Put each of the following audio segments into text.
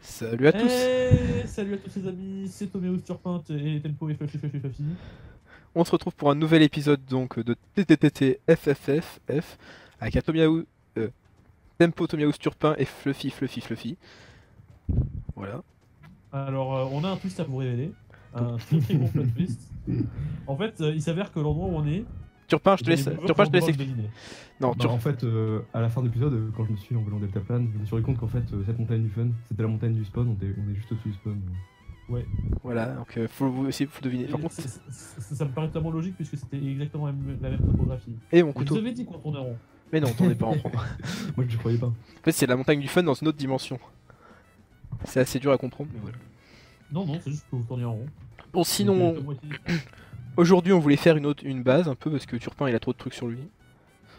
Salut à tous. Salut à tous les amis, c'est Toméo Turpin et Tempo et Fluffy. On se retrouve pour un nouvel épisode donc de TTTT FFFF avec un Tempo, Tomiaou Turpin et Fluffy. Voilà. Alors on a un twist à vous révéler, un très gros plot twist. En fait il s'avère que l'endroit où on est... Turpin, je te laisse expliquer. Non, en fait, à la fin de l'épisode, quand je me suis envolé en deltaplane, je me suis rendu compte qu'en fait, cette montagne du fun, c'était la montagne du spawn, on est juste au-dessus du spawn. Ouais. Voilà, donc faut deviner. Par contre, ça me paraît tellement logique puisque c'était exactement la même topographie. Et mon couteau. Vous avez dit qu'on tournait rond. Mais non, on tournait pas en rond. Moi je croyais pas. En fait, c'est la montagne du fun dans une autre dimension. C'est assez dur à comprendre, mais voilà. Non, c'est juste que vous tourniez en rond. Bon, sinon, aujourd'hui on voulait faire une base un peu parce que Turpin il a trop de trucs sur lui.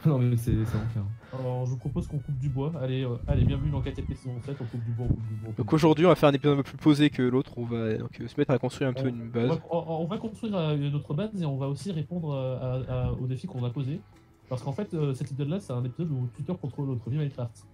Non mais c'est enfer. Alors je vous propose qu'on coupe du bois. Allez, bienvenue dans KTP saison 7, on coupe du bois, Donc aujourd'hui on va faire un épisode un peu plus posé que l'autre, on va donc, se mettre à construire un peu une base. On va construire notre base et on va aussi répondre aux défis qu'on a posés. Parce qu'en fait cet épisode là c'est un épisode où Twitter contrôle notre vie Minecraft.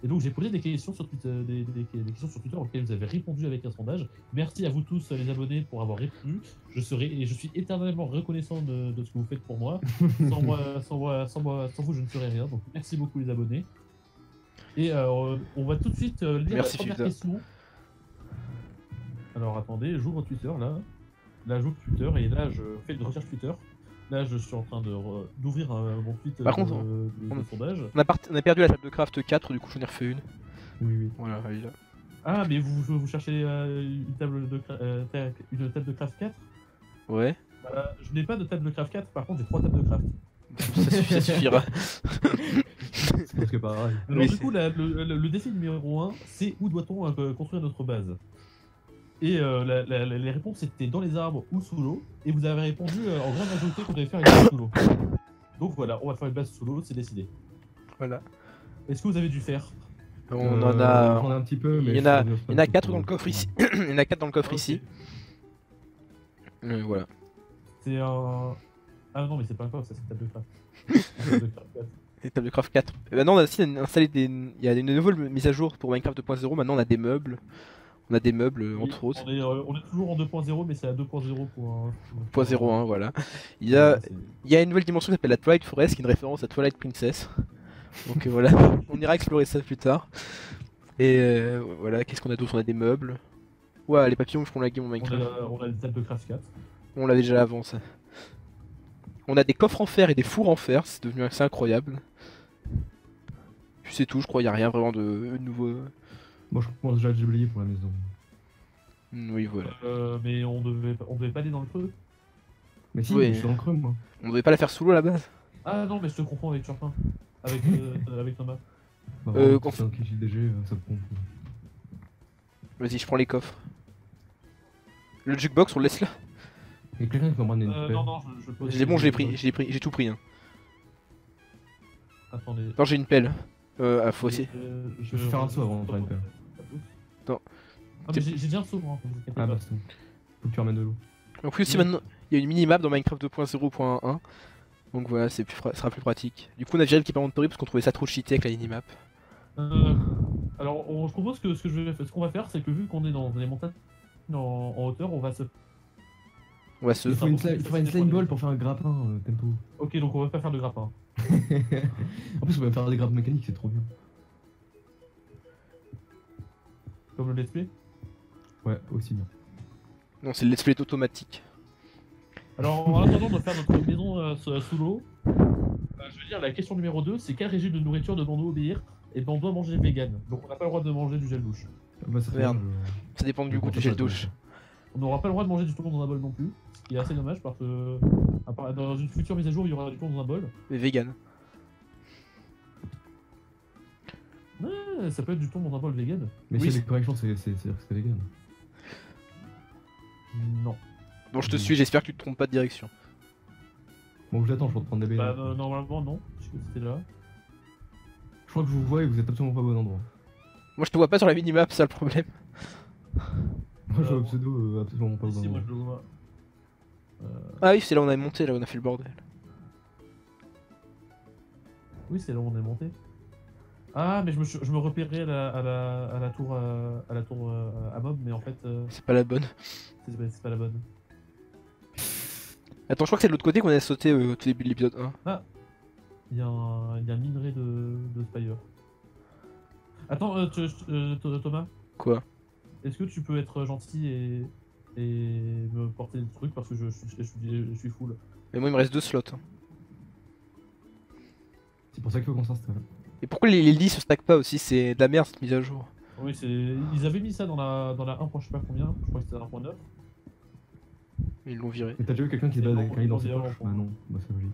Et donc j'ai posé des questions sur Twitter, des questions sur Twitter auxquelles vous avez répondu avec un sondage. Merci à vous tous les abonnés pour avoir répondu. Je suis éternellement reconnaissant de ce que vous faites pour moi. Sans vous je ne serais rien. Donc merci beaucoup les abonnés. Et on va tout de suite lire la première question. Alors attendez, j'ouvre Twitter là. Là j'ouvre Twitter et là je fais une recherche Twitter. Là, je suis en train d'ouvrir mon tweet Par contre, de sondage. On a perdu la table de craft 4, du coup j'en ai refait une. Oui. Voilà, elle est là. Ah, mais vous cherchez une table de craft 4? Ouais. Je n'ai pas de table de craft 4, par contre j'ai 3 tables de craft. Ça suffira. C'est presque pareil. Alors du coup, le défi numéro 1, c'est où doit-on construire notre base? Et les réponses étaient dans les arbres ou sous l'eau. Et vous avez répondu en grande majorité qu'on devait faire une base sous l'eau. Donc voilà, on va faire une base sous l'eau, c'est décidé. Voilà. Est-ce que vous avez du fer? On en a un petit peu, mais il y en a 4 dans le coffre ici. Il y en a 4 dans le coffre ici. Voilà. C'est un... Ah non, mais c'est pas un coffre, ça c'est une table de craft. Les tables de craft 4. Et maintenant on a aussi installé il y a une nouvelle mise à jour pour Minecraft 2.0. Maintenant on a des meubles. On a des meubles entre autres. On est toujours en 2.0 mais c'est à 2.0.1 voilà. Il y a une nouvelle dimension qui s'appelle la Twilight Forest qui est une référence à Twilight Princess. Donc voilà, on ira explorer ça plus tard. Et voilà, qu'est-ce qu'on a d'autre? On a des meubles. Ouais, les papillons je prends la game en Minecraft. On a des tables de craft 4. On l'avait déjà avant ça. On a des coffres en fer et des fours en fer, c'est devenu assez incroyable. Puis c'est tout, je crois, il n'y a rien vraiment de nouveau. Moi je pense déjà que j'ai oublié pour la maison. Oui, voilà. Mais on devait pas aller dans le creux. Mais si, oui. je suis dans le creux moi. On devait pas la faire sous l'eau à la base. Ah non, mais je te confonds avec Turpin. Avec Thomas. Quand c'est un KJDG, ça compte. Vas-y, je prends les coffres. Le jukebox, on le laisse là. Il y a quelqu'un qui m'emmène une pelle. Non, je pose. C'est bon, j'ai tout pris. Hein. Attendez. Non, j'ai une pelle. Faut aussi. Je vais faire un saut avant de prendre une pelle. Non. Ah, mais j'ai déjà un saut, moi. Ah bah c'est bon. Faut que tu ramènes de l'eau. En plus, maintenant, il y a une minimap dans Minecraft 2.0.1. Donc voilà, ça sera plus pratique. Du coup, on a déjà l'équipement parce qu'on trouvait ça trop cheaté avec la minimap. Alors, je propose que ce qu'on va faire, c'est que vu qu'on est dans les montagnes en hauteur, on va se... Il faut une slime ball pour faire un grappin, Tempo. Ok, donc on va pas faire de grappin. En plus, on va faire des grappes mécaniques, c'est trop bien. Comme le let's play. Ouais, aussi bien. Non, c'est le let's play automatique. Alors, en attendant de faire notre maison sous l'eau, je veux dire, la question numéro 2, c'est quel régime de nourriture devons-nous obéir? Et ben on doit manger vegan. Donc on n'a pas le droit de manger du gel douche. Bah, merde. Ça dépend du goût du gel douche. On n'aura pas le droit de manger du thon dans un bol non plus. Ce qui est assez dommage parce que dans une future mise à jour, il y aura du thon dans un bol. Mais vegan. Ouais, ça peut être du thon dans un bol vegan. Mais oui, si les corrections, c'est vegan. Non. Bon, je te suis, j'espère que tu te trompes pas de direction. Bon, je l'attends, je vais reprendre des baies. Bah, normalement, non, puisque c'était là. Je crois que je vous vois et vous êtes absolument pas au bon endroit. Moi, je te vois pas sur la minimap, c'est ça le problème. Moi, je vois pseudo absolument pas au bon Si, moi endroit. je le vois. Ah oui, c'est là où on a monté, là où on a fait le bordel. Oui, c'est là où on est monté. Ah, mais je me repérais à la tour, à mob, mais en fait, C'est pas la bonne. c'est pas la bonne. Attends, je crois que c'est de l'autre côté qu'on a sauté au tout début de l'épisode 1. Ah, il y a un minerai de Spire. Attends, Thomas, Quoi? est-ce que tu peux être gentil et me porter le truc parce que je suis full. Mais moi, il me reste 2 slots. Hein. C'est pour ça qu'il faut qu'on s'installe. Et pourquoi les lits se stackent pas aussi? C'est de la merde cette mise à jour. Oui, ils avaient mis ça dans la 1. Je sais pas combien, je crois que c'était 1.9. Ils l'ont viré. Mais t'as déjà vu quelqu'un qui se Et balade non, avec un lit dans ses non, poches? non. Bah non, bah c'est logique.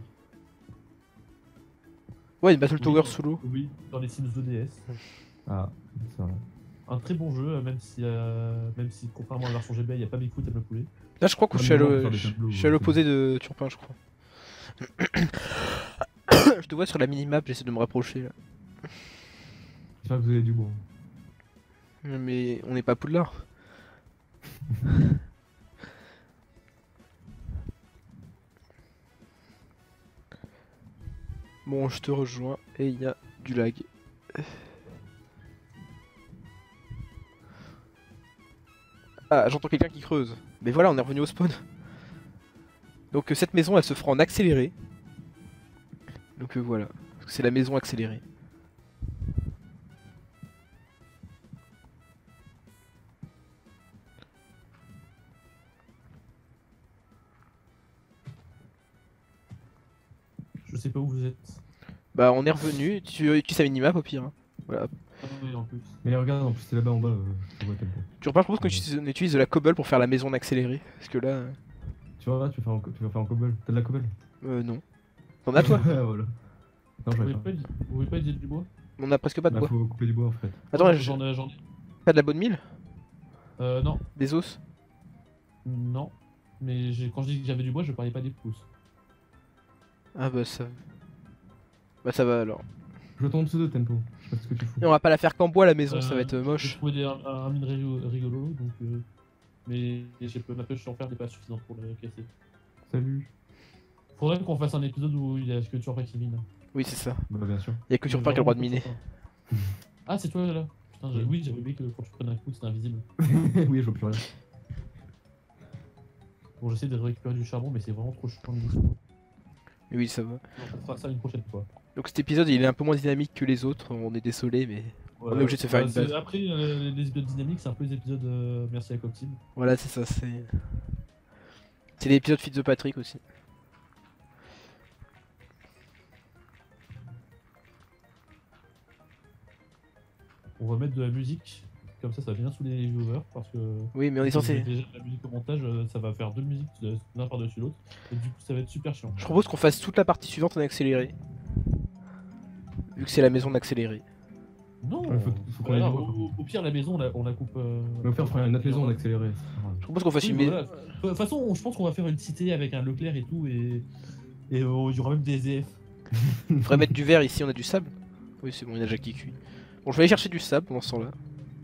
Ouais, une Battle Tower Oui, sous l'eau. Oui, dans les Sims 2DS. Ah, c'est vrai. Un très bon jeu, même si contrairement à la version GBA, il n'y a pas Bigfoot et le poulet. Là, je crois que Ouais, je suis à mais on va faire des je tableaux, suis à ouais, l'opposé de Turpin, je crois. Je te vois sur la minimap, j'essaie de me rapprocher là. J'espère que vous avez du bois. Mais on n'est pas à Poudlard. Bon, je te rejoins et il y a du lag. Ah, j'entends quelqu'un qui creuse. Mais voilà, on est revenu au spawn. Donc cette maison, elle se fera en accéléré. Donc voilà, c'est la maison accélérée. Je sais pas où vous êtes. Bah on est revenu, tu utilises sa minimap au pire. Hein. Voilà. Ah oui, en plus. Mais regarde, en plus c'est là-bas en bas, je vois tempo. Tu repars, je propose qu'on utilise de la cobble pour faire la maison en accéléré. Parce que là, Tu vois, tu vas faire en cobble. T'as de la cobble? non. T'en as toi? Voilà. Non, Vous j'en ai voulez pas. vous voulez pas utiliser du bois? On a presque pas de Bah bois. faut couper du bois en fait. Attends, J'en ai. pas de la bonne mille? Non. Des os? Non. Mais quand je dis que j'avais du bois, je parlais pas des pousses. Ah bah ça... Bah ça va alors. Je tombe dessous de tempo. Je sais pas ce que tu fous. Et on va pas la faire qu'en bois la maison, ça va être J'ai moche. trouvé un minerai rigolo, donc. Mais ma pêche sur fer n'est pas suffisante pour le casser. Salut. Faudrait qu'on fasse un épisode où il y a que tu qui mine. Oui, c'est ça. Bah bien sûr. Y'a que Turpin qui a le droit de miner. Ah, c'est toi là. Putain, oui, j'avais oublié que quand tu prenais un coup, c'était invisible. Oui, je vois plus rien. Bon, j'essaie de récupérer du charbon, mais c'est vraiment trop chiant. Mais oui, ça va. On fera ça une prochaine fois. Donc cet épisode, il est un peu moins dynamique que les autres, on est désolé, mais... On est obligé de se faire une base. Après, les épisodes dynamiques, c'est un peu les épisodes merci à Coptime. Voilà, c'est ça, c'est... C'est l'épisode Fitzpatrick aussi. On va mettre de la musique, comme ça va bien sous les viewers, parce que... Oui, mais on est si vous censé... mettez déjà de la musique au montage, ça va faire deux musiques l'un par-dessus l'autre, et du coup ça va être super chiant. Je propose qu'on fasse toute la partie suivante en accéléré. Vu que c'est la maison d'accéléré. Non, faut qu'on ait du bois, au pire la maison on la coupe... Mais au pire, on fera une autre maison en accéléré. Je propose qu'on fasse Oui, une bah maison... voilà. De toute façon, je pense qu'on va faire une cité avec un Leclerc et tout, et il y aura même des EF. On faudrait mettre du verre ici, on a du sable. Oui, c'est bon, il y a déjà qui cuit. Bon, je vais aller chercher du sable pendant ce temps-là.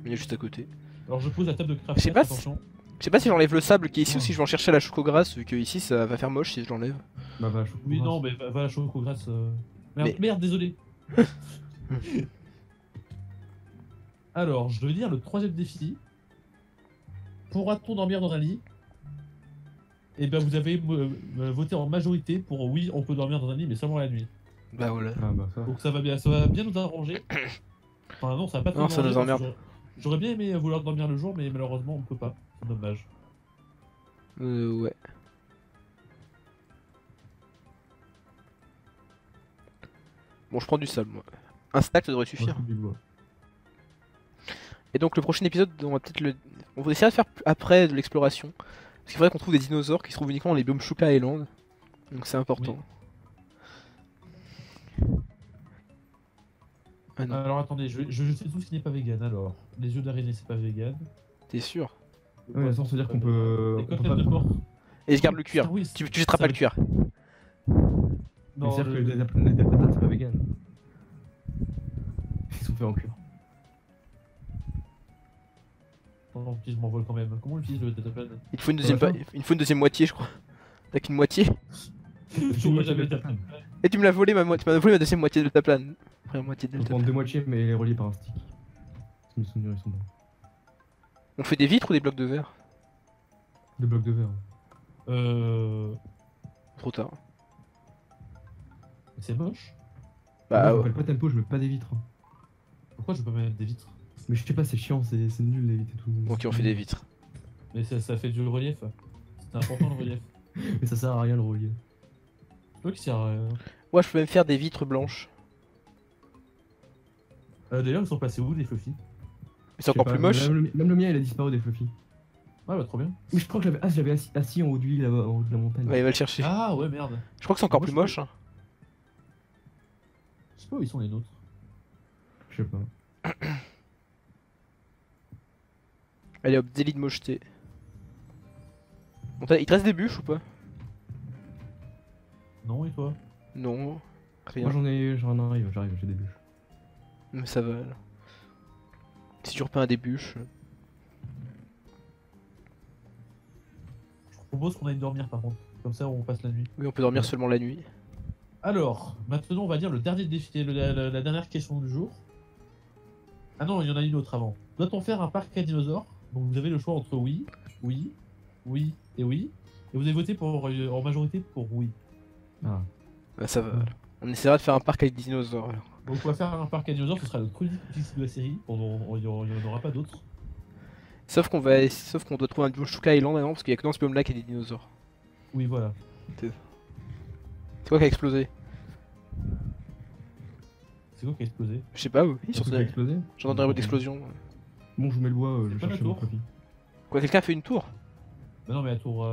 Il est juste à côté. Alors je pose la table de craft. Je sais pas si- attention. Je sais pas si j'enlève le sable qui est ici ou Oh. si je vais en chercher à la choco-grasse, vu que ici ça va faire moche si je l'enlève. Bah vache. Oui, non, mais va à la choco-grasse. Merde, Mais- merde, désolé. Alors, je veux dire le troisième défi. Pourra-t-on dormir dans un lit? Et ben vous avez voté en majorité pour oui, on peut dormir dans un lit, mais seulement la nuit. Bah voilà. Ah bah ça. Donc ça va bien nous arranger. Enfin non, ça va pas trop Non, ça nous arranger, parce emmerde. que j'aurais bien aimé vouloir dormir le jour, mais malheureusement on peut pas. C'est dommage. Ouais. Bon, je prends du sable, moi. Un stack, ça devrait Moi, je suffire. coupe du bois. Et donc, le prochain épisode, on va peut-être le... On va essayer de faire après de l'exploration. Parce qu'il faudrait qu'on trouve des dinosaures qui se trouvent uniquement dans les biomes Shuka Island. Donc c'est important. Ah non, Alors attendez, je sais tout ce qui n'est pas vegan alors. Les yeux d'araignée c'est pas vegan. t'es sûr? Ouais, mais ça, ça veut dire qu'on peut. Les on peut côtelettes pas- de porc. Et je garde le cuir. Ah oui, Tu jetteras pas le cuir. Mais Non, c'est-à-dire que les Delta c'est pas vegan. Ils sont faits en cuir. Non, puis je m'envole quand même. Comment on utilise le datapad? Il te faut une deuxième, il te faut une deuxième moitié, je crois. T'as qu'une moitié. J'aurais jamais été après. Et tu me l'as volé ma moitié. Tu m'as volé ma deuxième moitié de deltaplane. Première moitié de On prend deltaplane. deux moitiés, mais elle est reliée par un stick. Si mes souvenirs ils sont bons. On fait des vitres ou des blocs de verre? Deux blocs de verre. Trop tard. C'est moche. Moi, Bah je ouais. m'appelle pas tempo, je veux pas des vitres. Pourquoi je peux pas mettre des vitres? Mais je sais pas, c'est chiant, c'est nul les vitres et tout. Ok, on fait des vitres. Mais ça fait du relief. C'est important le relief. Mais ça sert à rien le relief. C'est toi qui sert à rien. Moi, je peux même faire des vitres blanches. D'ailleurs, ils sont passés où les fluffy? Mais c'est Je sais encore pas, plus moche. Même le mien il a disparu des fluffy. Ah bah trop bien. Mais je crois que j'avais assis en haut du lit là-bas, en haut de la montagne. Ouais, il va le chercher. Ah ouais, merde. Je crois que c'est encore Moi, plus je peux- moche. Hein. Je sais pas où ils sont les nôtres. Je sais pas. Allez hop, délit de mocheté. Bon, il te reste des bûches ou pas? Non, et toi? Non. Rien. Moi j'en arrive, j'arrive, j'ai des bûches. Mais ça va. Là. Si tu repeins des bûches. Je propose qu'on aille dormir par contre. Comme ça, on passe la nuit. Oui, on peut dormir seulement la nuit. Alors, maintenant, on va dire le dernier défi, la dernière question du jour. Ah non, il y en a une autre avant. Doit-on faire un parc à dinosaures? Donc vous avez le choix entre oui, oui, oui et oui. Et vous avez voté pour, en majorité pour oui. Ah. Bah, ça va. Ouais. On essaiera de faire un parc avec des dinosaures. Alors. Donc on va faire un parc à dinosaures, ce sera le premier défi de la série. Il n'y en aura pas d'autres. Sauf qu'on doit trouver un Jushka Island maintenant parce qu'il y a que dans ce biome là qu'il y a des dinosaures. Oui, voilà. C'est quoi qui a explosé? C'est quoi qui a explosé? Je sais pas, oui. Ça peut exploser. J'entends un bruit d'explosion. Bon, je vous mets le bois, je C'est vais pas la chercher mon tour. copie. Quoi, quelqu'un a fait une tour? Bah non, mais la tour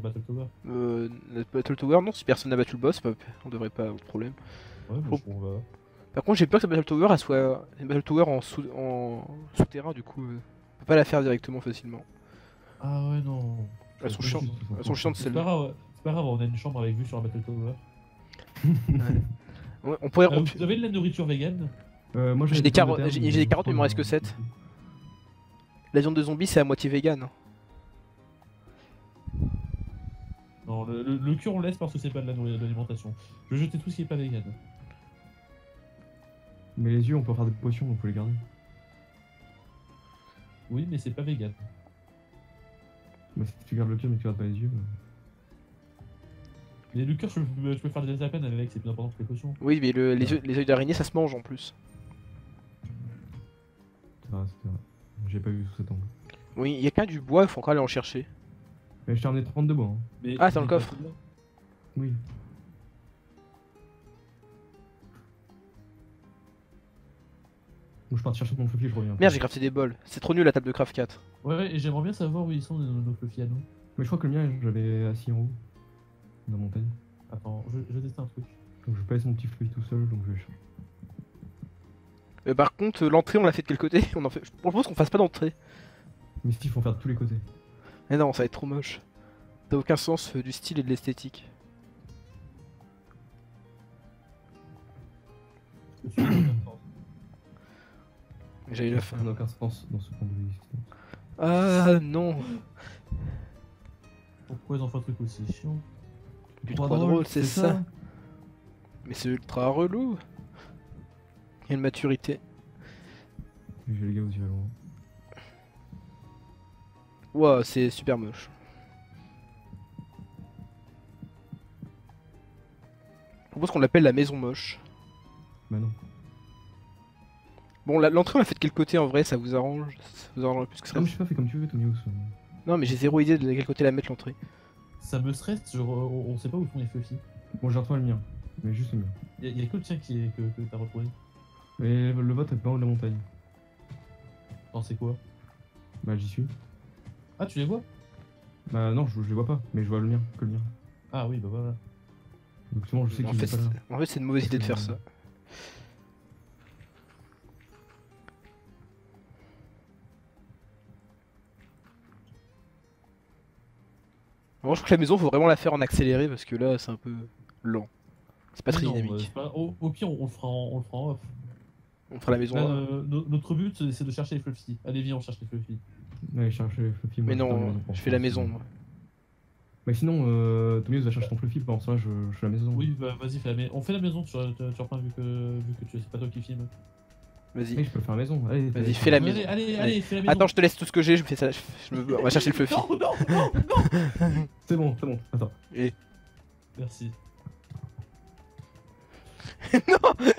Battle Tower. La Battle Tower, non, si personne n'a battu le boss, on devrait pas avoir de problème. Ouais, Oh. mais on va. Par contre, j'ai peur que cette Battle Tower elle soit une Battle Tower en souterrain, du coup, on peut pas la faire directement facilement. Ah ouais, non. Elles sont C'est chiantes, elles sont chiantes C'est celles-là. pas grave, c'est pas grave, on a une chambre avec vue sur la Battle Tower. On pourrait. Vous avez de la nourriture vegan? Moi J'ai des carottes, j'ai des carottes, mais il m'en reste que 7. La viande de zombie, c'est à moitié vegan. Non, le cul on laisse parce que c'est pas de l'alimentation. Je vais jeter tout ce qui est pas vegan. Mais les yeux, on peut en faire des potions, on peut les garder. Oui, mais c'est pas vegan. Bah, si tu gardes le cœur mais que tu gardes pas les yeux. Mais le cœur, je peux faire des appels avec, c'est plus important que les potions. Oui, mais les œils d'araignée, ça se mange en plus. C'est vrai, c'est vrai. J'ai pas vu sous cet angle. Oui, il y a qu'un du bois, il faut encore aller en chercher. Mais je t'ai ramené 32 bois. Hein. Mais Ah, c'est dans le coffre. Oui. Bon, je pars chercher mon fluffy, je reviens. Merde, j'ai crafté des bols. C'est trop nul la table de craft 4. Ouais, et j'aimerais bien savoir où ils sont nos fluffy à nous. Mais je crois que le mien, j'avais assis en haut. Dans la montagne. Attends, je vais tester un truc. Donc je vais pas laisser mon petit fluffy tout seul, donc je vais chercher. Par contre, l'entrée, on l'a fait de quel côté? Je propose qu'on fasse pas d'entrée. Mais si, il faut en faire de tous les côtés. Mais non, ça va être trop moche. T'as aucun sens du style et de l'esthétique. J'avais la fin. Ça n'a aucun sens dans ce point de vue. Ah non. Pourquoi ils ont fait un truc aussi chiant? Du 3 drôle, c'est ça. Mais c'est ultra relou. Quelle maturité. J'ai les gars aux yeux loin. Ouah, c'est super moche. Je propose qu'on l'appelle la maison moche. Bah non. Bon, l'entrée, on l'a fait de quel côté en vrai? Ça vous arrange? Ça vous arrange plus que ça? Non, mais je sais pas, fais comme tu veux, Tomius. Non, mais j'ai zéro idée de quel côté la mettre l'entrée. Ça me stresse, on sait pas où sont les fluffy. Bon, j'ai retrouvé le mien. Mais juste le mien. Y a que le tien que t'as retrouvé. Mais le vote est pas en haut de la montagne. Non, c'est quoi? Bah j'y suis. Ah, tu les vois? Bah non, je les vois pas, mais je vois le mien, que le mien. Ah oui, bah voilà. Donc souvent je sais En qu'il fait, est pas là. c'est une mauvaise idée de faire ça. Bon, je crois que la maison, faut vraiment la faire en accéléré parce que là, c'est un peu lent. C'est pas très Non, dynamique. c'est pas- au pire, on le fera en off. On fera la maison. Là, là. notre but, c'est de chercher les fluffy. Allez, viens, on cherche les fluffy. Allez, chercher les fluffy. Mais non, je fais la maison, moi. Mais sinon, Tomius va chercher ton Fluffy, pendant ça, je suis à la maison. Oui, bah vas-y, fais on fait la maison sur Turpin vu que c'est pas toi qui filme. Oui, Vas-y. je peux faire la maison. Allez, Vas-y, fais la maison. Allez, fais la maison. Attends, je te laisse tout ce que j'ai, je fais ça. On va chercher le Fluffy. Non. C'est bon, attends. Et... Merci. non,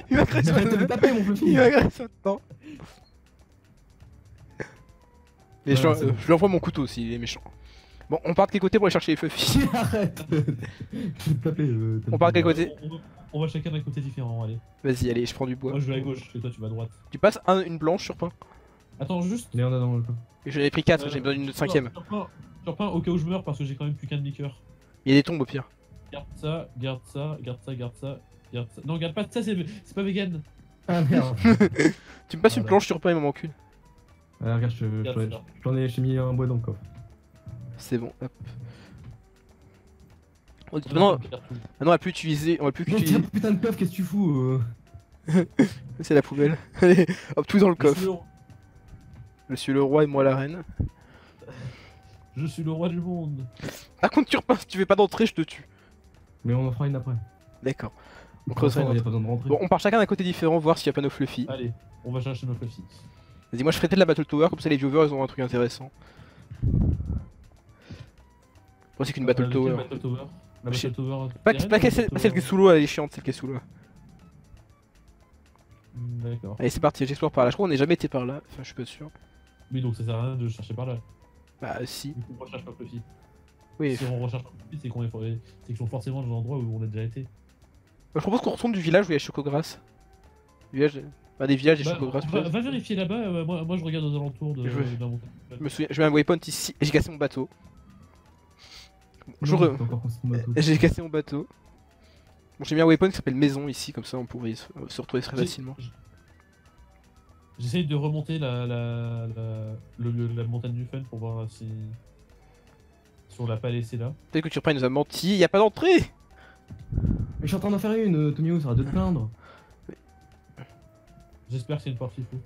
il m'agresse Arrête de me taper, mon Fluffy. Il m'agresse maintenant. Et Voilà, c'est bon. je lui envoie mon couteau aussi, il est méchant. Bon, on part de quel côté pour aller chercher les Fluffy? Arrête. Je vais te taper. On part de quel côté? On va chacun d'un côté différent, allez. Vas-y, allez, je prends du bois. Moi je vais à gauche et toi tu vas à droite. Tu passes une blanche sur pain? Attends, juste. Il y en a dans le coin. J'en ai pris 4, j'ai besoin d'une 5ème. Turpin, au cas où je meurs parce que j'ai quand même plus qu'un demi-cœur. Il y a des tombes au pire. Garde ça, garde ça, garde ça, garde ça, garde ça. Non, garde pas ça, c'est pas vegan. Ah merde. Tu me passes une Voilà. planche sur pain, il m'en manque une. Ah, regarde, j'ai mis un bois dans le coffre. C'est bon, hop. Maintenant, on va plus utiliser. Non, tiens, putain de coffre, qu'est-ce que tu fous C'est la poubelle. Allez, hop, tout dans le coffre. coffre. Monsieur le roi et moi la reine. Je suis le roi du monde. Par contre, Turpin, si tu fais pas d'entrée, je te tue. Mais on en fera une après. D'accord. On Pour creusera l'instant, une y a autre. pas besoin de rentrer. Bon, on part chacun d'un côté différent, voir s'il y a pas nos Fluffy. Allez, on va chercher nos Fluffy. Vas-y, moi je ferai peut-être la Battle Tower, comme ça les viewers ils ont un truc intéressant. Moi c'est qu'une Battle Laquelle Tower. Battle Tower. La Je sais- Battle Tower. Pas terrestre, celle qui est sous l'eau, elle est chiante, celle qui est sous l'eau. D'accord. Allez, c'est parti, j'explore par là. Je crois qu'on n'est jamais été par là, enfin je suis pas sûr. Oui, donc ça sert à rien de chercher par là. Bah si. Du coup, on recherche pas Fluffy. Oui, Si on recherche pas Fluffy, c'est qu'ils sont forcément dans l'endroit où on a déjà été. je propose qu'on retourne du village où il y a Chocogras. Du village... Bah, des villages et Bah, Chocogras va peut-être. vérifier là-bas, moi je regarde aux alentours de Je- la montagne. Je me souviens, je mets un waypoint ici et j'ai cassé mon bateau. Non, t'as encore construit ton bateau. J'ai cassé mon bateau. Bon, j'ai mis un waypoint qui s'appelle maison ici, comme ça on pourrait se retrouver très facilement. J'essaye de remonter la montagne du fun pour voir si on l'a pas laissé là. Peut-être que Turpin nous a menti, y a pas d'entrée. Mais je suis en train d'en faire une, Tomio, ça arrête de te plaindre. J'espère que c'est une partie fou.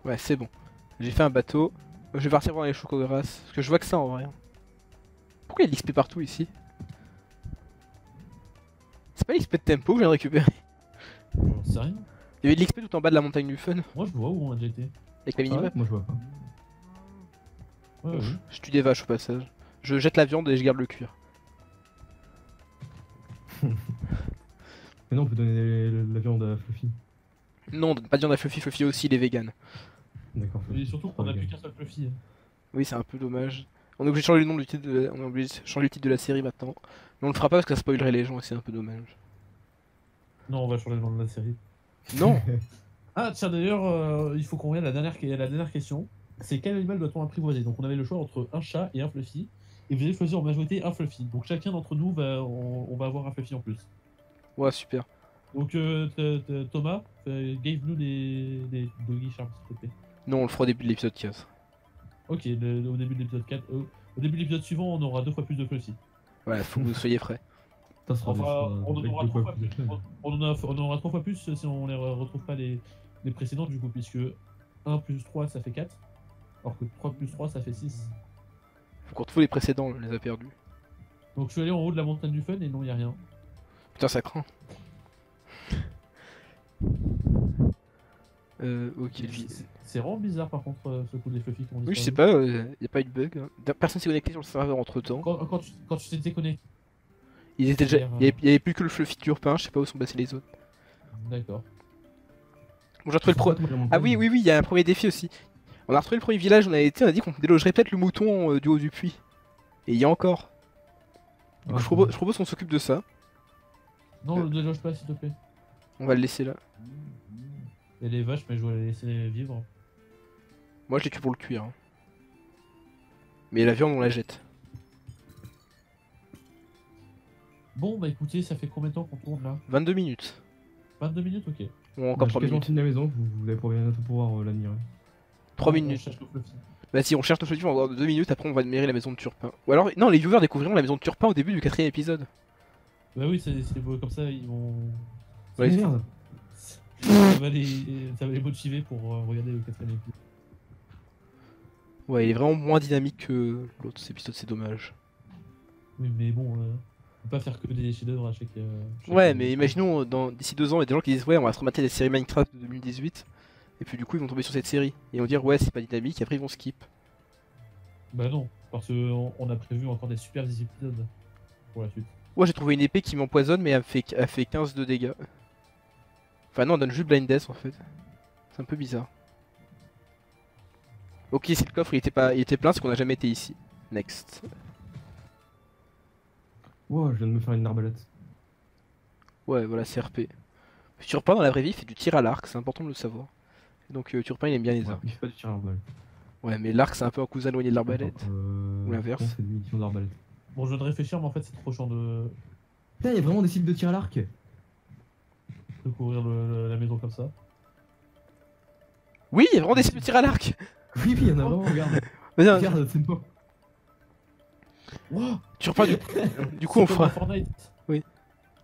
Ouais, c'est bon. J'ai fait un bateau. Je vais partir voir les Chocogras, parce que je vois que ça en vrai. Pourquoi il y a l'XP partout ici? C'est pas l'XP de tempo que je viens de récupérer. J'en sais rien. Il y avait de l'XP tout en bas de la montagne du fun, Moi je vois où on a déjà été. avec la Ah ouais, minimap. moi je vois pas. Ouais, ouais. Je tue des vaches au passage. Je jette la viande et je garde le cuir. Mais non, on peut donner la viande à Fluffy. Non, on donne pas de viande à Fluffy, Fluffy aussi il est vegan. D'accord. Et surtout qu'on a Ok. plus qu'un seul Fluffy. hein. Oui, c'est un peu dommage. On est obligé de changer le nom du titre on est obligé de changer le titre de la série maintenant. Mais on le fera pas parce que ça spoilerait les gens et c'est un peu dommage. Non, on va changer le nom de la série. Non. Ah tiens d'ailleurs, il faut qu'on regarde la dernière question. C'est quel animal doit-on apprivoiser? Donc on avait le choix entre un chat et un Fluffy. Et vous avez choisi en majorité un Fluffy. Donc chacun d'entre nous on va avoir un Fluffy en plus. Ouais, super. Donc Thomas, give-nous des doggy charms s'il te plaît. Non, on le fera au début de l'épisode 15. Ok, au début de l'épisode 4. Au début de l'épisode suivant, on aura 2 fois plus de Fluffy. Voilà, faut que vous soyez prêts. Ça sera Enfin, on en avec aura deux 3 fois fois plus plus. de fun. On en aura 3 fois plus si on les retrouve pas les précédentes du coup, puisque 1 plus 3 ça fait 4. Alors que 3 plus 3 ça fait 6. Faut qu'on retrouve les précédents, on les a perdus. Donc je suis allé en haut de la montagne du fun et non, y a rien. Putain, ça craint. Ok, C'est vraiment bizarre par contre ce coup des Fluffy qu'on dit. oui, je sais pas, y a pas eu de bug. Personne s'est connecté sur le serveur entre temps. Quand tu t'étais connecté. Ils étaient déjà... C'est-à-dire, y avait plus que le Fluffy Turpin, je sais pas où sont passés les autres. D'accord. Bon, j'ai retrouvé le pro. Ah oui, il y a un premier défi aussi. On a retrouvé le premier village, on a été, on a dit qu'on délogerait peut-être le mouton du haut du puits. Et il y a encore. Du coup, je propose qu'on s'occupe de ça. Non, le déloge pas s'il te plaît. On va le laisser là. Il y a les vaches, mais je vais les laisser vivre. Moi, je les tue pour le cuir. Hein. Mais la viande, on la jette. Bon, bah écoutez, ça fait combien de temps qu'on tourne là? 22 minutes. 22 minutes, ok. Bon, encore 3 minutes. de la maison, vous allez bientôt pouvoir l'admirer. 3 On minutes. cherche le Fluffy. Vas-y, on cherche nos solutions, on va avoir 2 minutes, après on va admirer la maison de Turpin. Ou alors, non, les viewers découvriront la maison de Turpin au début du 4ème épisode. Bah oui, c'est beau, comme ça ils vont. Ouais, Merde. ça va les motiver pour regarder le 4ème épisode. Ouais, il est vraiment moins dynamique que l'autre cet épisode, c'est dommage. Oui, mais bon, on peut pas faire que des chefs-d'œuvre à chaque Ouais, mais imaginons, d'ici 2 ans, il y a des gens qui disent ouais, on va se remater les séries Minecraft de 2018, et puis du coup, ils vont tomber sur cette série, et ils vont dire ouais, c'est pas dynamique, et après, ils vont skip. Bah non, parce qu'on a prévu encore des super épisodes pour la suite. Ouais, j'ai trouvé une épée qui m'empoisonne, mais elle fait 15 de dégâts. Enfin, non, elle donne juste Blind Death en fait. C'est un peu bizarre. Ok, si le coffre il était plein, c'est qu'on a jamais été ici. Next. Wow, je viens de me faire une arbalète. Ouais, voilà, c'est RP. Turpin dans la vraie vie fait du tir à l'arc, c'est important de le savoir. Et donc Turpin il aime bien les Ouais, arcs. il fait pas du tir à l'arbalète. Ouais, mais l'arc c'est un peu un cousin éloigné de l'arbalète. Attends, Ou l'inverse. non, c'est une munition d'arbalète. Bon, je viens de réfléchir, mais en fait, c'est trop chiant de Putain, il y a vraiment des cibles de tir à l'arc. couvrir la maison comme ça. Oui, il y a vraiment des cibles de tir à l'arc. Oui, il y en a vraiment, regarde. Vas-y, Regarde, c'est moi. Wow, Turpin, du coup on c'est comme fera, dans Fortnite.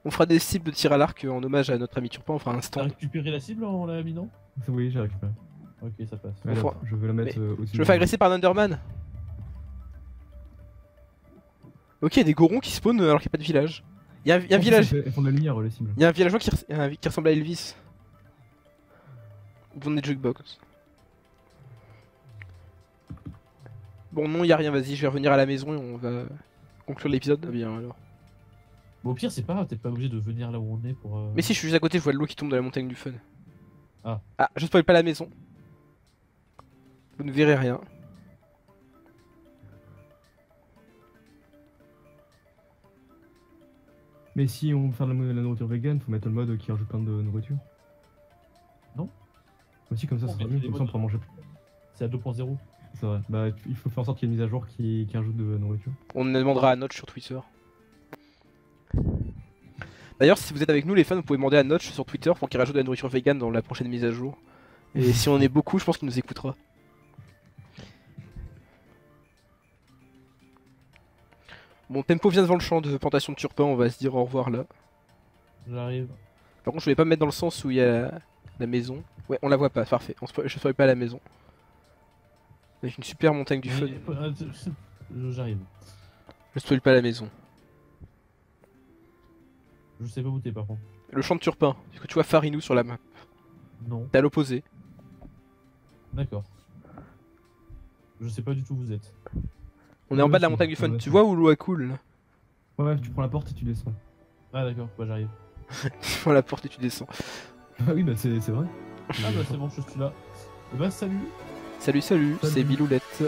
on fera des cibles de tir à l'arc en hommage à notre ami Turpin, on fera un T'as stand. récupéré la cible en la minant? Oui, j'ai récupéré. Ok, ça passe. Ouais, là, Enfin, je vais la mettre au-dessus. Je me fais agresser par un Underman. Ok, il y a des gorons qui spawnent alors qu'il n'y a pas de village. Il y a un En plus, village. Elles font de la lumière, les cibles. Il y a un villageois qui ressemble à Elvis. Devant des jukebox. Bon, non, il y a rien, vas-y, je vais revenir à la maison et on va conclure l'épisode. Ah bien alors. Bon, au pire, c'est pas grave, t'es pas obligé de venir là où on est pour. Mais si, je suis juste à côté, je vois de l'eau qui tombe de la montagne du fun. Ah. Ah, je spoil pas la maison. Vous ne verrez rien. Mais si on veut faire de la nourriture vegan, faut mettre le mode qui rajoute plein de nourriture. Non. Aussi, comme ça, On ça sera met mieux, des comme ça on modes. pourra manger. C'est à 2.0. C'est vrai. Bah, il faut faire en sorte qu'il y ait une mise à jour qui rajoute de la nourriture. On demandera à Notch sur Twitter. D'ailleurs, si vous êtes avec nous, les fans, vous pouvez demander à Notch sur Twitter pour qu'il rajoute de la nourriture vegan dans la prochaine mise à jour. Et si on est beaucoup, je pense qu'il nous écoutera. Bon, Tempo vient devant le champ de plantation de Turpin, on va se dire au revoir là. J'arrive. Par contre, je vais pas me mettre dans le sens où il y a la maison. Ouais, on la voit pas, parfait. Je spoil pas la maison. Avec une super montagne du feu. J'arrive. Je spoil pas la maison. Je sais pas où t'es par contre. Le champ de Turpin, parce que tu vois Farinou sur la map. Non. T'es à l'opposé. D'accord. Je sais pas du tout où vous êtes. On est en Ouais, bas de la je- montagne du fun. ouais, Tu c'est- vois où l'eau coule là? Ouais, tu prends la porte et tu descends. Ah d'accord, bah j'arrive. Tu prends la porte et tu descends. Ah oui, bah c'est vrai. Ah bah c'est bon, je suis là. Et bah salut. Salut, Salut. c'est Biloulette.